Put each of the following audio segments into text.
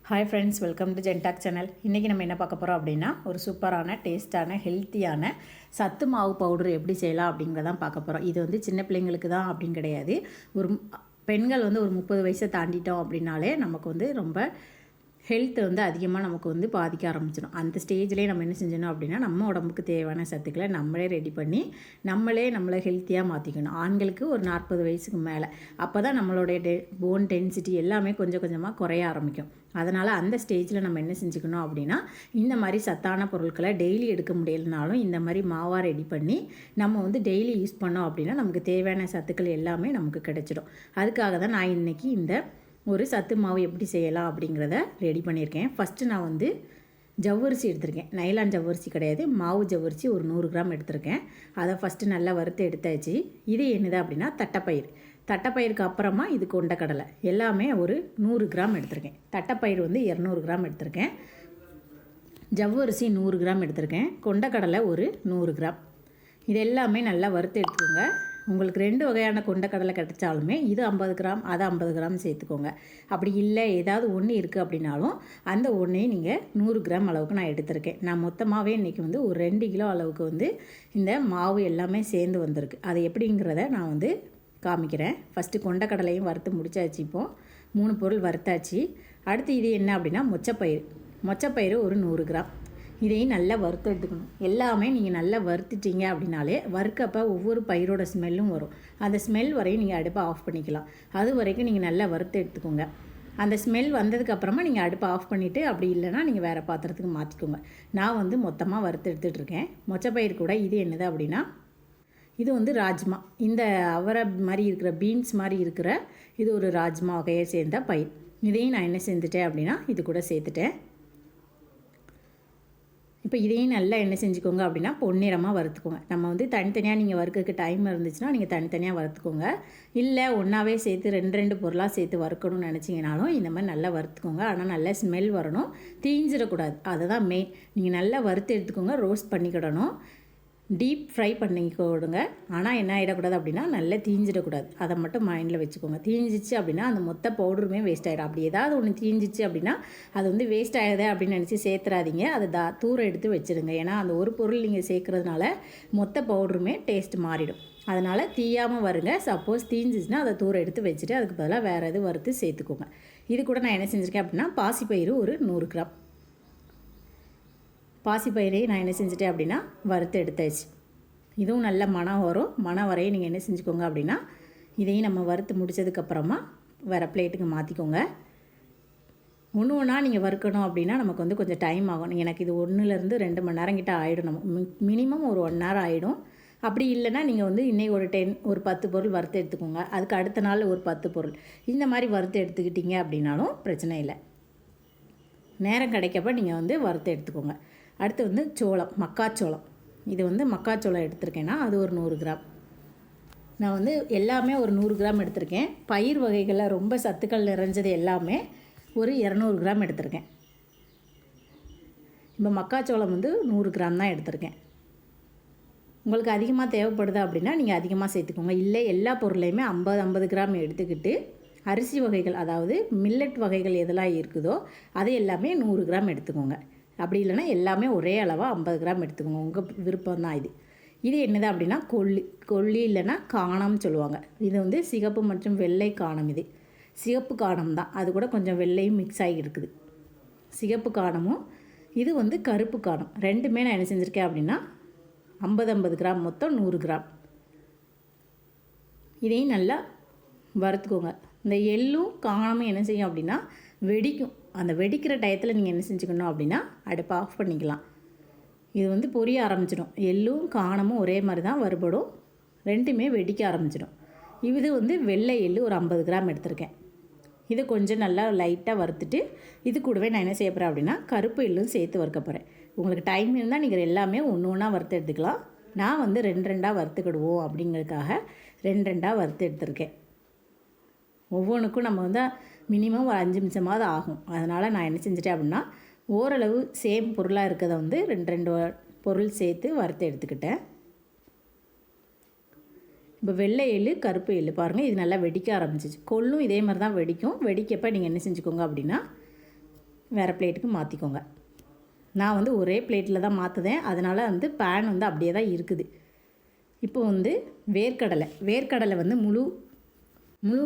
Hi friends, welcome to ஜென்டாக் channel. இன்றைக்கி நம்ம என்ன பார்க்க போகிறோம் அப்படின்னா, ஒரு சூப்பரான டேஸ்ட்டான ஹெல்த்தியான சத்து மாவு பவுடர் எப்படி செய்யலாம் அப்படிங்கிறதான் பார்க்க போகிறோம். இது வந்து சின்ன பிள்ளைங்களுக்கு தான் அப்படின்னு கிடையாது. ஒரு பெண்கள் வந்து ஒரு 30 வயசை தாண்டிட்டோம் அப்படின்னாலே நமக்கு வந்து ரொம்ப ஹெல்த் வந்து அதிகமாக நமக்கு வந்து பாதிக்க ஆரம்பிச்சிடும். அந்த ஸ்டேஜ்லேயே நம்ம என்ன செஞ்சணும் அப்படின்னா, நம்ம உடம்புக்கு தேவையான சத்துக்களை நம்மளே ரெடி பண்ணி நம்மளை ஹெல்த்தியாக மாற்றிக்கணும். ஆண்களுக்கு ஒரு 40 வயசுக்கு மேலே அப்போ தான் நம்மளுடைய போன் டென்சிட்டி எல்லாமே கொஞ்சம் கொஞ்சமாக குறைய ஆரம்பிக்கும். அதனால் அந்த ஸ்டேஜில் நம்ம என்ன செஞ்சுக்கணும் அப்படின்னா, இந்த மாதிரி சத்தான பொருட்களை டெய்லி எடுக்க முடியலனாலும் இந்த மாதிரி மாவாக ரெடி பண்ணி நம்ம வந்து டெய்லி யூஸ் பண்ணோம் அப்படின்னா நமக்கு தேவையான சத்துக்கள் எல்லாமே நமக்கு கிடைச்சிடும். அதுக்காக தான் நான் இன்றைக்கி இந்த ஒரு சத்து மாவு எப்படி செய்யலாம் அப்படிங்கிறத ரெடி பண்ணியிருக்கேன். ஃபஸ்ட்டு நான் வந்து ஜவ்வரிசி எடுத்திருக்கேன். நைலான் ஜவ்வரிசி கிடையாது, மாவு ஜவ்வரிசி ஒரு 100 கிராம் எடுத்திருக்கேன். அதை ஃபஸ்ட்டு நல்லா வறுத்து எடுத்தாச்சு. இது என்னது அப்படின்னா தட்டைப்பயிருக்கு அப்புறமா இது கொண்டக்கடலை எல்லாமே ஒரு 100 கிராம் எடுத்திருக்கேன். தட்டைப்பயிர் வந்து 200 கிராம் எடுத்திருக்கேன். ஜவ்வரிசி 100 கிராம் எடுத்திருக்கேன். கொண்டக்கடலை ஒரு 100 கிராம். இது எல்லாமே நல்லா வறுத்து எடுத்துக்கோங்க. உங்களுக்கு 2 வகையான கொண்டக்கடலை கிடைச்சாலுமே இது 50 கிராம் அதை 50 கிராம் சேர்த்துக்கோங்க. அப்படி இல்லை ஏதாவது ஒன்று இருக்குது அப்படின்னாலும் அந்த ஒன்றையும் நீங்கள் 100 கிராம் அளவுக்கு நான் எடுத்திருக்கேன். நான் மொத்தமாகவே இன்றைக்கி வந்து ஒரு 2 கிலோ அளவுக்கு வந்து இந்த மாவு எல்லாமே சேர்ந்து வந்திருக்கு. அது எப்படிங்கிறத நான் வந்து காமிக்கிறேன். ஃபஸ்ட்டு கொண்டக்கடலையும் வறுத்து முடிச்சாச்சு. இப்போது 3 பொருள் வறுத்தாச்சு. அடுத்து இது என்ன அப்படின்னா மொச்சப்பயிறு ஒரு 100 கிராம். இதையும் நல்லா வறுத்து எடுத்துக்கணும். எல்லாமே நீங்கள் நல்லா வறுத்துட்டீங்க அப்படின்னாலே வறுக்கப்போ ஒவ்வொரு பயிரோட ஸ்மெல்லும் வரும். அந்த ஸ்மெல் வரையும் நீங்கள் அடுப்பை ஆஃப் பண்ணிக்கலாம். அது வரைக்கும் நீங்கள் நல்லா வறுத்து எடுத்துக்கோங்க. அந்த ஸ்மெல் வந்ததுக்கப்புறமா நீங்கள் அடுப்பை ஆஃப் பண்ணிவிட்டு அப்படி இல்லைனா நீங்கள் வேறு பாத்திரத்துக்கு மாற்றிக்கோங்க. நான் வந்து மொத்தமாக வறுத்து எடுத்துகிட்ருக்கேன். மொச்சப்பயிர் கூட இது என்னது அப்படின்னா, இது வந்து ராஜ்மா. இந்த அவரை மாதிரி இருக்கிற பீன்ஸ் மாதிரி இருக்கிற இது ஒரு ராஜ்மா வகையை சேர்ந்த பயிர். இதையும் நான் என்ன செஞ்சுட்டேன் அப்படின்னா இது கூட சேர்த்துட்டேன். இப்போ இதையும் நல்லா என்ன செஞ்சுக்கோங்க அப்படின்னா பொன்னிறமாக வறுத்துக்கோங்க. நம்ம வந்து தனித்தனியாக நீங்கள் வறுக்கிறதுக்கு டைம் இருந்துச்சுன்னா நீங்கள் தனித்தனியாக வறுத்துக்கோங்க. இல்லை ஒன்றாவே சேர்த்து 2 பொருளாக சேர்த்து வறுக்கணும்னு நினச்சிங்கனாலும் இந்த மாதிரி நல்லா வறுத்துக்கோங்க. ஆனால் நல்லா ஸ்மெல் வரணும், தீஞ்சிடக்கூடாது. அதுதான் மெயின். நீங்கள் நல்லா வறுத்து எடுத்துக்கோங்க. ரோஸ்ட் பண்ணிக்கிடணும், டீப் ஃப்ரை பண்ணிக்கோடுங்க. ஆனால் என்ன ஆகிடக்கூடாது அப்படின்னா நல்லா தீஞ்சிடக்கூடாது. அதை மட்டும் மைண்டில் வச்சுக்கோங்க. தீஞ்சிச்சு அப்படின்னா அந்த மொத்த பவுடருமே வேஸ்ட் ஆகிடும். அப்படி ஏதாவது ஒன்று தீஞ்சிச்சு அப்படின்னா அது வந்து வேஸ்ட் ஆகுது அப்படின்னு நினச்சி சேர்த்துறாதீங்க. அதை தூரம் எடுத்து வச்சுருங்க. ஏன்னா அந்த ஒரு பொருள் நீங்கள் சேர்க்குறதுனால மொத்த பவுடருமே டேஸ்ட் மாறிடும். அதனால் தீயாமல் வருங்க. சப்போஸ் தீஞ்சிச்சுன்னா அதை தூரம் எடுத்து வச்சுட்டு அதுக்கு பதிலாக வேறு எது வறுத்து சேர்த்துக்கோங்க. இது கூட நான் என்ன செஞ்சுருக்கேன் அப்படின்னா பாசிப்பயிறு ஒரு 100 கிராம். பாசிப்பயிரையும் நான் என்ன செஞ்சுட்டேன் அப்படின்னா வறுத்து எடுத்தாச்சு. இதுவும் நல்ல மணம் வரும். மணம் வரையும் நீங்கள் என்ன செஞ்சுக்கோங்க அப்படின்னா இதையும் நம்ம வறுத்து முடித்ததுக்கப்புறமா வேறு பிளேட்டுக்கு மாற்றிக்கோங்க. ஒன்றா நீங்கள் வறுக்கணும் அப்படின்னா நமக்கு வந்து கொஞ்சம் டைம் ஆகும். எனக்கு இது 1லேருந்து 2 மணி நேரம் கிட்ட ஆகிடும். நம்ம மினிமம் ஒரு 1 ஹவர் ஆகிடும். அப்படி இல்லைன்னா நீங்கள் வந்து இன்றைக்கி ஒரு 10 பொருள் வறுத்து எடுத்துக்கோங்க. அதுக்கு அடுத்த நாள் ஒரு 10 பொருள் இந்த மாதிரி வறுத்து எடுத்துக்கிட்டீங்க அப்படின்னாலும் பிரச்சனை இல்லை. நேரம் கிடைக்கப்ப நீங்கள் வந்து வறுத்து எடுத்துக்கோங்க. அடுத்து வந்து மக்காச்சோளம். இது வந்து மக்காச்சோளம் எடுத்திருக்கேன்னா அது ஒரு 100 கிராம். நான் வந்து எல்லாமே ஒரு 100 கிராம் எடுத்திருக்கேன். பயிர் வகைகளில் ரொம்ப சத்துக்கள் நிறைஞ்சது எல்லாமே ஒரு 200 கிராம் எடுத்திருக்கேன். இப்போ மக்காச்சோளம் வந்து 100 கிராம் தான் எடுத்திருக்கேன். உங்களுக்கு அதிகமாக தேவைப்படுது அப்படின்னா நீங்கள் அதிகமாக சேர்த்துக்கோங்க. இல்லை எல்லா பொருளையுமே 50 கிராம் எடுத்துக்கிட்டு அரிசி வகைகள் அதாவது மில்லட் வகைகள் எதெல்லாம் இருக்குதோ அது எல்லாமே 100 கிராம் எடுத்துக்கோங்க. அப்படி இல்லைனா எல்லாமே ஒரே அளவாக 50 கிராம் எடுத்துக்கோங்க. உங்கள் விருப்பம் தான் இது. இது என்னது அப்படின்னா கொல்லி இல்லைன்னா காணம்னு சொல்லுவாங்க. இது வந்து சிகப்பு மற்றும் வெள்ளை காணம். இது சிகப்பு காணம் தான், அது கூட கொஞ்சம் வெள்ளையும் மிக்ஸ் ஆகி இருக்குது. சிகப்பு காணமும் இது வந்து கருப்பு காணம். ரெண்டுமே நான் என்ன செஞ்சுருக்கேன் அப்படின்னா 50 கிராம், மொத்தம் 100 கிராம். இதையும் நல்லா வறுத்துக்கோங்க. இந்த எள்ளும் காணமும் என்ன செய்யும் அப்படின்னா வெடிக்கும். அந்த வெடிக்கிற டயத்தில் நீங்கள் என்ன செஞ்சுக்கணும் அப்படின்னா அடுப்பை ஆஃப் பண்ணிக்கலாம். இது வந்து பொரிய ஆரம்பிச்சிடும். எள்ளும் காணமும் ஒரே மாதிரி தான் வறுபடும். ரெண்டுமே வெடிக்க ஆரம்பிச்சிடும். இது வந்து வெள்ளை எள்ளு ஒரு 50 கிராம் எடுத்திருக்கேன். இது கொஞ்சம் நல்லா லைட்டாக வறுத்துட்டு இது கூடவே நான் என்ன செய்ய போகிறேன் அப்படின்னா கருப்பு எள்ளும் சேர்த்து வறுக்க போகிறேன். உங்களுக்கு டைம் இருந்தால் நீங்கள் எல்லாமே ஒன்றா வறுத்து எடுத்துக்கலாம். நான் வந்து 2 வறுத்துக்கிடுவோம் அப்படிங்கிறதுக்காக 2 வறுத்து எடுத்திருக்கேன். ஒவ்வொன்றுக்கும் நம்ம வந்து மினிமம் ஒரு 5 நிமிஷமாவது ஆகும். அதனால் நான் என்ன செஞ்சுட்டேன் அப்படின்னா ஓரளவு சேம் பொருளாக இருக்கிறத வந்து 2 பொருள் சேர்த்து வறுத்து எடுத்துக்கிட்டேன். இப்போ வெள்ளை எள்ளு கருப்பு எள்ளு பாருங்கள், இது நல்லா வெடிக்க ஆரம்பிச்சிச்சு. கொள்ளும் இதே மாதிரி தான் வெடிக்கும். வெடிக்கப்போ நீங்கள் என்ன செஞ்சுக்கோங்க அப்படின்னா வேறு பிளேட்டுக்கு மாற்றிக்கோங்க. நான் வந்து ஒரே பிளேட்டில் தான் மாற்றுதேன், அதனால் வந்து பேன் வந்து அப்படியே தான் இருக்குது. இப்போ வந்து வேர்க்கடலை வந்து முழு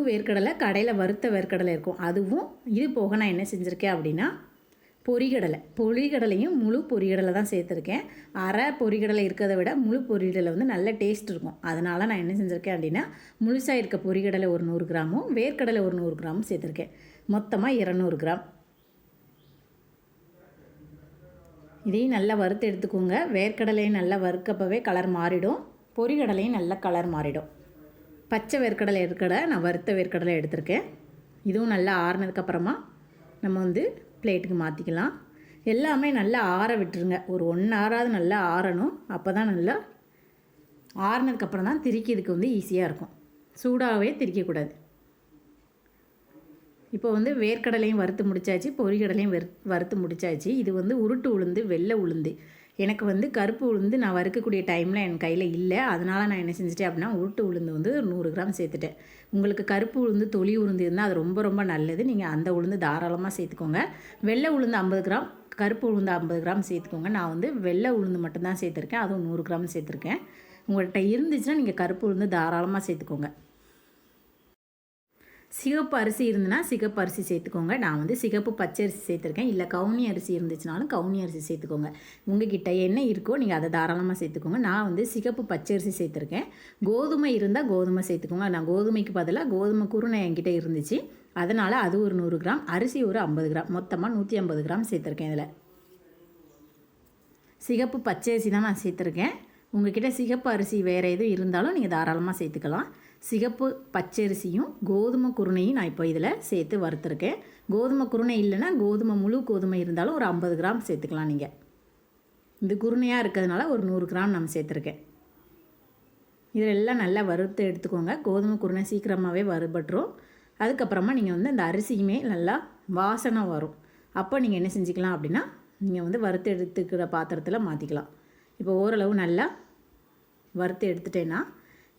வேர்க்கடலை, கடையில் வறுத்த வேர்க்கடலை இருக்கும், அதுவும் இது போக நான் என்ன செஞ்சுருக்கேன் அப்படின்னா பொரிகடலையும் முழு பொரிகடலை தான் சேர்த்துருக்கேன். அரை பொரிகடலை இருக்கிறத விட முழு பொரிகடலை வந்து நல்ல டேஸ்ட் இருக்கும். அதனால் நான் என்ன செஞ்சுருக்கேன் அப்படின்னா முழுசாக இருக்க பொரிகடலை ஒரு 100 கிராமும் வேர்க்கடலை ஒரு 100 கிராமும் சேர்த்துருக்கேன். மொத்தமாக 200 கிராம். இதையும் நல்லா வறுத்து எடுத்துக்கோங்க. வேர்க்கடலையும் நல்லா வறுக்கப்பவே கலர் மாறிடும், பொரிகடலையும் நல்லா கலர் மாறிடும். பச்சை வேர்க்கடலை நான் வறுத்த வேர்க்கடலை எடுத்திருக்கேன். இதுவும் நல்லா ஆறுனதுக்கப்புறமா நம்ம வந்து பிளேட்டுக்கு மாற்றிக்கலாம். எல்லாமே நல்லா ஆற விட்டுருங்க. ஒரு 1 ஹவராவது நல்லா ஆறணும். அப்போ தான் நல்லா ஆறுனதுக்கப்புறம் தான் திரிக்கிறதுக்கு வந்து ஈஸியாக இருக்கும். சூடாகவே திரிக்கக்கூடாது. இப்போ வந்து வேர்க்கடலையும் வறுத்து முடித்தாச்சு, பொரிகடலையும் வறுத்து முடித்தாச்சு. இது வந்து உருட்டு உளுந்து, வெள்ளை உளுந்து. எனக்கு வந்து கருப்பு உளுந்து நான் வறுக்கக்கூடிய டைமில் என் கையில் இல்லை, அதனால் நான் என்ன செஞ்சுட்டேன் அப்படின்னா உருட்டு உளுந்து வந்து 100 கிராம் சேர்த்துட்டேன். உங்களுக்கு கருப்பு உளுந்து, தொளி உளுந்து இருந்தால் அது ரொம்ப ரொம்ப நல்லது. நீங்கள் அந்த உளுந்து தாராளமாக சேர்த்துக்கோங்க. வெள்ளை உளுந்து 50 கிராம், கருப்பு உளுந்து 50 கிராம் சேர்த்துக்கோங்க. நான் வந்து வெள்ளை உளுந்து மட்டும்தான் சேர்த்துருக்கேன், அதுவும் 100 கிராம் சேர்த்துருக்கேன். உங்கள்கிட்ட இருந்துச்சுன்னா நீங்கள் கருப்பு உளுந்து தாராளமாக சேர்த்துக்கோங்க. சிகப்பு அரிசி இருந்துன்னா சிகப்பு அரிசி சேர்த்துக்கோங்க. நான் வந்து சிகப்பு பச்சை அரிசி சேர்த்துருக்கேன். இல்லை கவுனி அரிசி இருந்துச்சுனாலும் கவுனி அரிசி சேர்த்துக்கோங்க. உங்கள்கிட்ட என்ன இருக்கோ நீங்கள் அதை தாராளமாக சேர்த்துக்கோங்க. நான் வந்து சிகப்பு பச்சை அரிசி சேர்த்துருக்கேன். கோதுமை இருந்தால் கோதுமை சேர்த்துக்கோங்க. நான் கோதுமைக்கு பதிலாக கோதுமை குருணை என்கிட்ட இருந்துச்சு, அதனால் அது ஒரு 100 கிராம், அரிசி ஒரு 50 கிராம், மொத்தமாக 150 கிராம் சேர்த்துருக்கேன். இதில் சிகப்பு பச்சை அரிசி தான் நான் சேர்த்துருக்கேன். உங்கள்கிட்ட சிகப்பு அரிசி வேறு எதுவும் இருந்தாலும் நீங்கள் தாராளமாக சேர்த்துக்கலாம். சிகப்பு பச்சரிசியும் கோதுமை குருணையும் நான் இப்போ இதில் சேர்த்து வறுத்துருக்கேன். கோதுமை குருணை இல்லைன்னா முழு கோதுமை இருந்தாலும் ஒரு 50 கிராம் சேர்த்துக்கலாம். நீங்கள் இது குருணையாக இருக்கிறதுனால ஒரு 100 கிராம் நம்ம சேர்த்துருக்கேன். இதெல்லாம் நல்லா வறுத்து எடுத்துக்கோங்க. கோதுமை குருணை சீக்கிரமாகவே வறுபட்டுரும். அதுக்கப்புறமா நீங்கள் வந்து அந்த அரிசியுமே நல்லா வாசனை வரும். அப்போ நீங்கள் என்ன செஞ்சுக்கலாம் அப்படின்னா நீங்கள் வந்து வறுத்து எடுத்துக்கிற பாத்திரத்தில் மாற்றிக்கலாம். இப்போ ஓரளவு நல்லா வறுத்து எடுத்துட்டேன்னா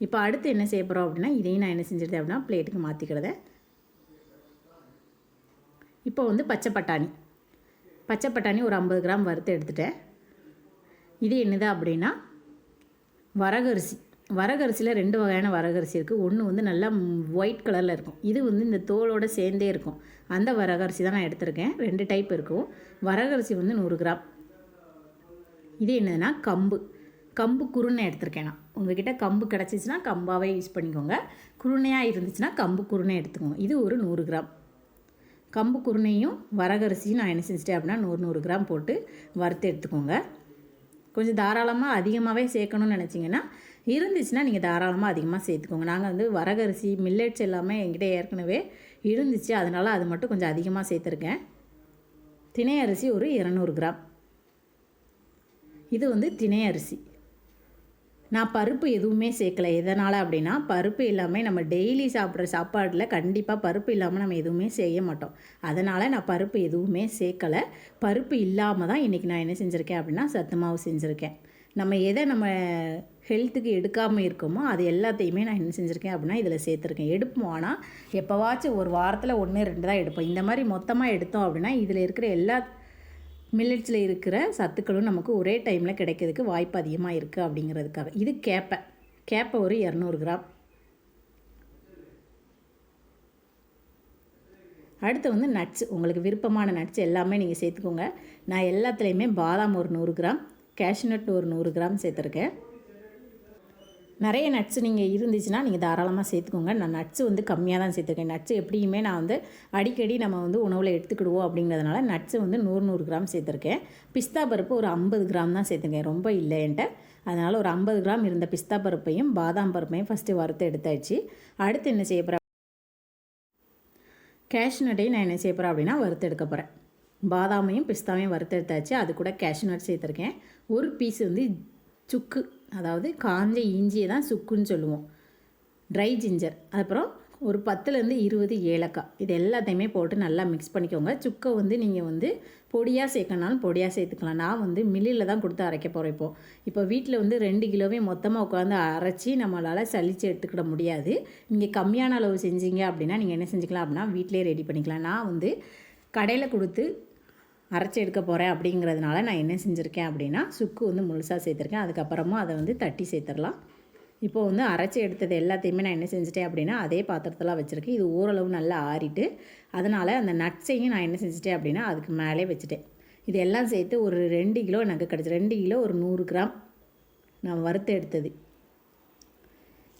இப்போ அடுத்து என்ன செய்ய போகிறோம் அப்படின்னா இதையும் நான் என்ன செஞ்சிருந்தேன் அப்படின்னா பிளேட்டுக்கு மாற்றிக்கிறத. இப்போ வந்து பச்சை பட்டாணி ஒரு 50 கிராம் வறுத்து எடுத்துட்டேன். இது என்னது அப்படின்னா வரகரிசியில் 2 வகையான வரகரிசி இருக்குது. ஒன்று வந்து நல்லா ஒயிட் கலரில் இருக்கும், இது வந்து இந்த தோலோடு சேர்ந்தே இருக்கும். அந்த வரகரிசி தான் நான் எடுத்திருக்கேன். 2 டைப் இருக்கும். வரகரிசி வந்து 100 கிராம். இது என்னதுன்னா கம்பு குருணை எடுத்திருக்கேன் நான். உங்கள்கிட்ட கம்பு கிடச்சிச்சின்னா கம்பாகவே யூஸ் பண்ணிக்கோங்க. குருணையாக இருந்துச்சுன்னா கம்பு குருணை எடுத்துக்கோங்க. இது ஒரு 100 கிராம். கம்பு குருணையும் வரகரிசியும் நான் என்ன செஞ்சிட்டேன் அப்படின்னா 100 கிராம் போட்டு வறுத்து எடுத்துக்கோங்க. கொஞ்சம் தாராளமாக அதிகமாகவே சேர்க்கணும்னு நினச்சிங்கன்னா இருந்துச்சுன்னா நீங்கள் தாராளமாக அதிகமாக சேர்த்துக்கோங்க. நாங்கள் வந்து வரகரிசி மில்லட்ஸ் எல்லாமே என்கிட்ட ஏற்கனவே இருந்துச்சு, அதனால் அது மட்டும் கொஞ்சம் அதிகமாக சேர்த்துருக்கேன். தினை அரிசி ஒரு 200 கிராம். இது வந்து தினை அரிசி. நான் பருப்பு எதுவுமே சேர்க்கலை. எதனால் அப்படின்னா பருப்பு இல்லாமல் நம்ம டெய்லி சாப்பிட்ற சாப்பாடில் கண்டிப்பாக பருப்பு இல்லாமல் நம்ம எதுவுமே செய்ய மாட்டோம். அதனால் நான் பருப்பு எதுவுமே சேர்க்கலை. பருப்பு இல்லாமல் தான் இன்றைக்கி நான் என்ன செஞ்சுருக்கேன் அப்படின்னா சத்து மாவு செஞ்சுருக்கேன். நம்ம எதை நம்ம ஹெல்த்துக்கு எடுக்காமல் இருக்கோமோ அது எல்லாத்தையுமே நான் என்ன செஞ்சுருக்கேன் அப்படின்னா இதில் சேர்த்துருக்கேன். எடுப்போம், ஆனால் எப்போவாச்சும் ஒரு வாரத்தில் 1-2 தான் எடுப்போம். இந்த மாதிரி மொத்தமாக எடுத்தோம் அப்படின்னா இதில் இருக்கிற எல்லா மில்லட்ஸில் இருக்கிற சத்துக்களும் நமக்கு ஒரே டைமில் கிடைக்கிறதுக்கு வாய்ப்பு அதிகமாக இருக்குது அப்படிங்கிறதுக்காக. இது கேப்பை ஒரு 200 கிராம். அடுத்து வந்து நட்ஸ், உங்களுக்கு விருப்பமான நட்ஸ் எல்லாமே நீங்கள் சேர்த்துக்கோங்க. நான் எல்லாத்துலேயுமே பாதாம் ஒரு 100 கிராம், கேஷ்நட் ஒரு 100 கிராம் சேர்த்துருக்கேன். நிறைய நட்ஸ் நீங்கள் இருந்துச்சுன்னா நீங்கள் தாராளமாக சேர்த்துக்கோங்க. நான் நட்ஸு வந்து கம்மியாக தான் சேர்த்துருக்கேன். நட்ஸு எப்படியுமே நான் வந்து அடிக்கடி நம்ம வந்து உணவில் எடுத்துக்கிடுவோம் அப்படிங்கிறதுனால நட்ஸு வந்து 100 கிராம் சேர்த்துருக்கேன். பிஸ்தா பருப்பு ஒரு 50 கிராம் தான் சேர்த்துருக்கேன், ரொம்ப இல்லை என்கிட்ட. அதனால் ஒரு 50 கிராம் இருந்த பிஸ்தா பருப்பையும் பாதாம் பருப்பையும் ஃபஸ்ட்டு வறுத்து எடுத்தாச்சு. அடுத்து என்ன செய்ய போகிறேன், கேஷ்நட்டையும் நான் என்ன செய்ய போகிறேன் அப்படின்னா வறுத்து எடுக்க போகிறேன். பாதாமையும் பிஸ்தாவையும் வறுத்து எடுத்தாச்சு. அது கூட கேஷ்நட் சேர்த்துருக்கேன். ஒரு பீஸ் வந்து சுக்கு, அதாவது காஞ்ச இஞ்சியை தான் சுக்குன்னு சொல்லுவோம், ட்ரை ஜிஞ்சர். அப்புறம் ஒரு 10-20 ஏலக்காய், இது எல்லாத்தையுமே போட்டு நல்லா மிக்ஸ் பண்ணிக்கோங்க. சுக்கை வந்து நீங்கள் வந்து பொடியாக சேர்க்கனாலும் பொடியாக சேர்த்துக்கலாம். நான் வந்து மில்லில் தான் கொடுத்து அரைக்க போகிறேன். இப்போ வீட்டில் வந்து 2 கிலோவே மொத்தமாக உட்காந்து அரைச்சி நம்மளால் சலித்து எடுத்துக்கிட முடியாது. நீங்கள் கம்மியான அளவு செஞ்சீங்க அப்படின்னா நீங்கள் என்ன செஞ்சுக்கலாம் அப்படின்னா வீட்டிலே ரெடி பண்ணிக்கலாம். நான் வந்து கடையில் கொடுத்து அரைச்சி எடுக்க போகிறேன் அப்படிங்கிறதுனால நான் என்ன செஞ்சுருக்கேன் அப்படின்னா சுக்கு வந்து முழுசாக சேர்த்துருக்கேன். அதுக்கப்புறமா அதை வந்து தட்டி சேர்த்துடலாம். இப்போ வந்து அரைச்சி எடுத்தது எல்லாத்தையுமே நான் என்ன செஞ்சுட்டேன் அப்படின்னா அதே பாத்திரத்தில் வச்சுருக்கேன். இது ஓரளவு நல்லா ஆறிட்டு அதனால் அந்த நட்ஸையும் நான் என்ன செஞ்சுட்டேன் அப்படின்னா அதுக்கு மேலே வச்சுட்டேன். இது எல்லாம் சேர்த்து ஒரு 2 கிலோ எனக்கு கிடச்சி. 2 கிலோ ஒரு 100 கிராம் நான் வறுத்து எடுத்தது.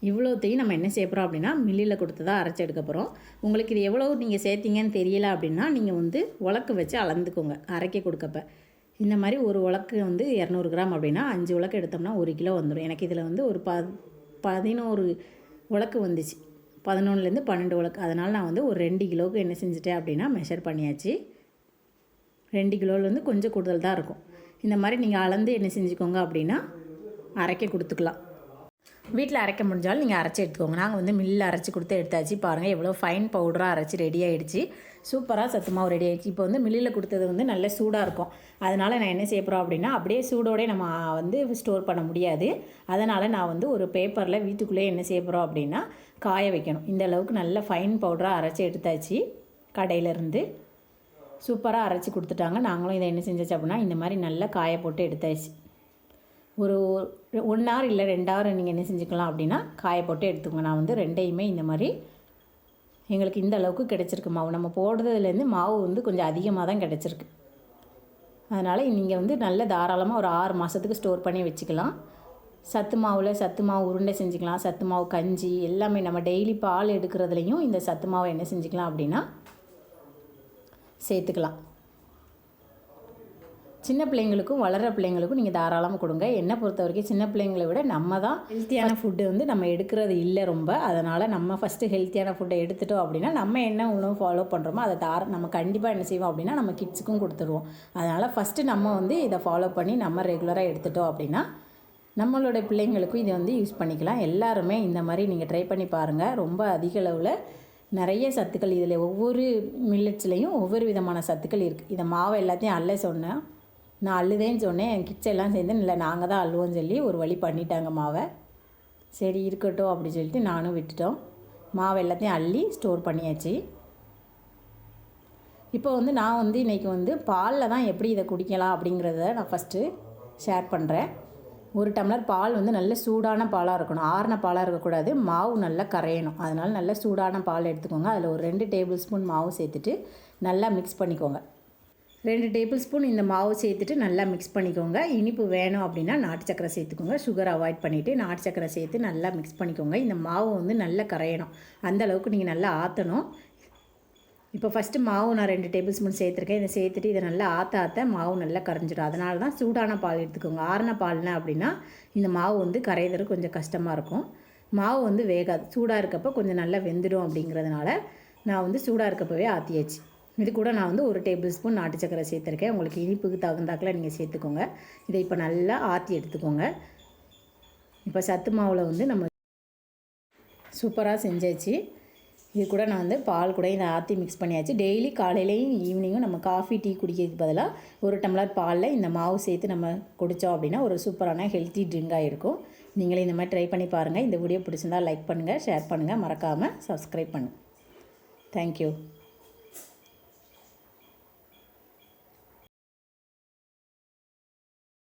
இவ்வளோத்தையும் நம்ம என்ன செய்ய போகிறோம் அப்படின்னா மில்லில் கொடுத்து தான் அரைச்சி எடுக்க போகிறோம். உங்களுக்கு இது எவ்வளோ நீங்கள் சேர்த்திங்கன்னு தெரியல அப்படின்னா நீங்கள் வந்து உலக்கு வச்சு அளந்துக்கோங்க அரைக்க கொடுக்கப்ப. இந்த மாதிரி ஒரு உலக்கு வந்து 200 கிராம் அப்படின்னா 5 உலக்கு எடுத்தோம்னா 1 கிலோ வந்துடும். எனக்கு இதில் வந்து ஒரு 11 உலக்கு வந்துச்சு. 11லேருந்து 12 உலக்கு. அதனால் நான் வந்து ஒரு 2 கிலோவுக்கு என்ன செஞ்சுட்டேன் அப்படின்னா மெஷர் பண்ணியாச்சு. 2 கிலோலேருந்து கொஞ்சம் கூடுதல் தான் இருக்கும். இந்த மாதிரி நீங்கள் அளந்து என்ன செஞ்சுக்கோங்க அப்படின்னா அரைக்க கொடுத்துக்கலாம். வீட்டில் அரைக்க முடிஞ்சாலும் நீங்கள் அரைச்சி எடுத்துக்கோங்க. நாங்கள் வந்து மில்லில் அரைச்சி கொடுத்து எடுத்தாச்சு. பாருங்கள் எவ்வளோ ஃபைன் பவுடராக அரைச்சி ரெடி ஆகிடுச்சு. சூப்பராக சத்து மாவு ரெடி ஆகிடுச்சு. இப்போ வந்து மில்லில் கொடுத்தது வந்து நல்ல சூடாக இருக்கும். அதனால் நான் என்ன செய்ய போகிறோம் அப்படின்னா அப்படியே சூடோடே நம்ம வந்து ஸ்டோர் பண்ண முடியாது. அதனால் நான் வந்து ஒரு பேப்பரில் வீட்டுக்குள்ளேயே என்ன செய்ய போகிறோம் அப்படின்னா காய வைக்கணும். இந்த அளவுக்கு நல்ல ஃபைன் பவுடராக அரைச்சி எடுத்தாச்சு. கடையிலேருந்து சூப்பராக அரைச்சி கொடுத்துட்டாங்க. நாங்களும் இதை என்ன செஞ்சாச்சு அப்படின்னா இந்த மாதிரி நல்லா காய போட்டு எடுத்தாச்சு. ஒரு 1 hour இல்லை 2 hour நீங்கள் என்ன செஞ்சுக்கலாம் அப்படின்னா காய போட்டு எடுத்துக்கோங்க. நான் வந்து 2யுமே இந்த மாதிரி எங்களுக்கு இந்த அளவுக்கு கிடச்சிருக்கு மாவு. நம்ம போடுறதுலேருந்து மாவு வந்து கொஞ்சம் அதிகமாக தான் கிடச்சிருக்கு. அதனால் நீங்கள் வந்து நல்ல தாராளமாக ஒரு 6 மாதத்துக்கு ஸ்டோர் பண்ணி வச்சுக்கலாம். சத்து மாவு உருண்டை செஞ்சுக்கலாம். சத்து மாவு கஞ்சி எல்லாமே நம்ம டெய்லி பால் எடுக்கிறதுலையும் இந்த சத்து மாவை என்ன செஞ்சுக்கலாம் அப்படின்னா சேர்த்துக்கலாம். சின்ன பிள்ளைங்களுக்கும் வளர்கிற பிள்ளைங்களுக்கும் நீங்கள் தாராளமாக கொடுங்க. என்னை பொறுத்த வரைக்கும் சின்ன பிள்ளைங்களை விட நம்ம தான் ஹெல்த்தியான ஃபுட்டு வந்து நம்ம எடுக்கிறது இல்லை ரொம்ப. அதனால் நம்ம ஃபஸ்ட்டு ஹெல்த்தியான ஃபுட்டை எடுத்துட்டோம் அப்படின்னா நம்ம என்ன உணவு ஃபாலோ பண்ணுறோமோ அதை நம்ம கண்டிப்பாக என்ன செய்வோம் அப்படின்னா நம்ம கிட்ஸுக்கும் கொடுத்துருவோம். அதனால் ஃபஸ்ட்டு நம்ம வந்து இதை ஃபாலோ பண்ணி நம்ம ரெகுலராக எடுத்துட்டோம் அப்படின்னா நம்மளோட பிள்ளைங்களுக்கும் இதை வந்து யூஸ் பண்ணிக்கலாம். எல்லாருமே இந்த மாதிரி நீங்கள் ட்ரை பண்ணி பாருங்கள். ரொம்ப அதிக அளவில் நிறைய சத்துக்கள் இதில் ஒவ்வொரு மில்லட்ஸ்லேயும் ஒவ்வொரு விதமான சத்துக்கள் இருக்குது. இதை மாவை எல்லாத்தையும் அள்ள சொன்னேன். நான் அள்ளுதேன்னு சொன்னேன். என் கிட்ஸ் எல்லாம் சேர்ந்து இல்லை நாங்கள் தான் அள்ளுவோன்னு சொல்லி ஒரு வழி பண்ணிட்டாங்க மாவை. சரி இருக்கட்டும் அப்படி சொல்லிட்டு நானும் விட்டுட்டோம். மாவை எல்லாத்தையும் அள்ளி ஸ்டோர் பண்ணியாச்சு. இப்போ வந்து நான் வந்து இன்றைக்கி வந்து பாலில் தான் எப்படி இதை குடிக்கலாம் அப்படிங்கிறத நான் ஃபஸ்ட்டு ஷேர் பண்ணுறேன். 1 டம்ளர் பால் வந்து நல்ல சூடான பாலாக இருக்கணும். ஆறின பாலாக இருக்கக்கூடாது. மாவு நல்லா கரையணும். அதனால் நல்ல சூடான பால் எடுத்துக்கோங்க. அதில் ஒரு 2 டேபிள் ஸ்பூன் மாவு சேர்த்துட்டு நல்லா மிக்ஸ் பண்ணிக்கோங்க. 2 டேபிள் ஸ்பூன் இந்த மாவு சேர்த்துட்டு நல்லா மிக்ஸ் பண்ணிக்கோங்க. இனிப்பு வேணும் அப்படின்னா நாட்டு சக்கரை சேர்த்துக்கோங்க. சுகர் அவாய்ட் பண்ணிவிட்டு நாட்டு சக்கரை சேர்த்து நல்லா மிக்ஸ் பண்ணிக்கோங்க. இந்த மாவு வந்து நல்லா கரையணும். அந்த அளவுக்கு நீங்கள் நல்லா ஆற்றணும். இப்போ ஃபஸ்ட்டு மாவு நான் 2 டேபிள் ஸ்பூன் சேர்த்துருக்கேன். இதை சேர்த்துட்டு இதை நல்லா ஆற்ற மாவு நல்லா கரைஞ்சிடும். அதனால தான் சூடான பால் எடுத்துக்கோங்க. ஆறின பால்னா அப்படின்னா இந்த மாவு வந்து கரையிறது கொஞ்சம் கஷ்டமாக இருக்கும். மாவு வந்து வேகாது. சூடாக இருக்கப்போ கொஞ்சம் நல்லா வெந்துடும். அப்படிங்கிறதுனால நான் வந்து சூடாக இருக்கப்பவே ஆற்றியாச்சு. இது கூட நான் வந்து 1 டேபிள் ஸ்பூன் நாட்டு சக்கரை சேர்த்துருக்கேன். உங்களுக்கு இனிப்புக்கு தகுந்தாக்கில் நீங்கள் சேர்த்துக்கோங்க. இதை இப்போ நல்லா ஆற்றி எடுத்துக்கோங்க. இப்போ சத்து மாவில் வந்து நம்ம சூப்பராக செஞ்சாச்சு. இது கூட நான் வந்து பால் கூட இதை ஆற்றி மிக்ஸ் பண்ணியாச்சு. டெய்லி காலையிலையும் ஈவினிங்கும் நம்ம காஃபி டீ குடிக்கிறதுக்கு பதிலாக 1 டம்ளர் பாலில் இந்த மாவு சேர்த்து நம்ம குடித்தோம் அப்படின்னா ஒரு சூப்பரான ஹெல்த்தி ட்ரிங்காக இருக்கும். நீங்களே இந்த மாதிரி ட்ரை பண்ணி பாருங்கள். இந்த வீடியோ பிடிச்சிருந்தால் லைக் பண்ணுங்கள், ஷேர் பண்ணுங்கள், மறக்காமல் சப்ஸ்கிரைப் பண்ணுங்கள். தேங்க்யூ.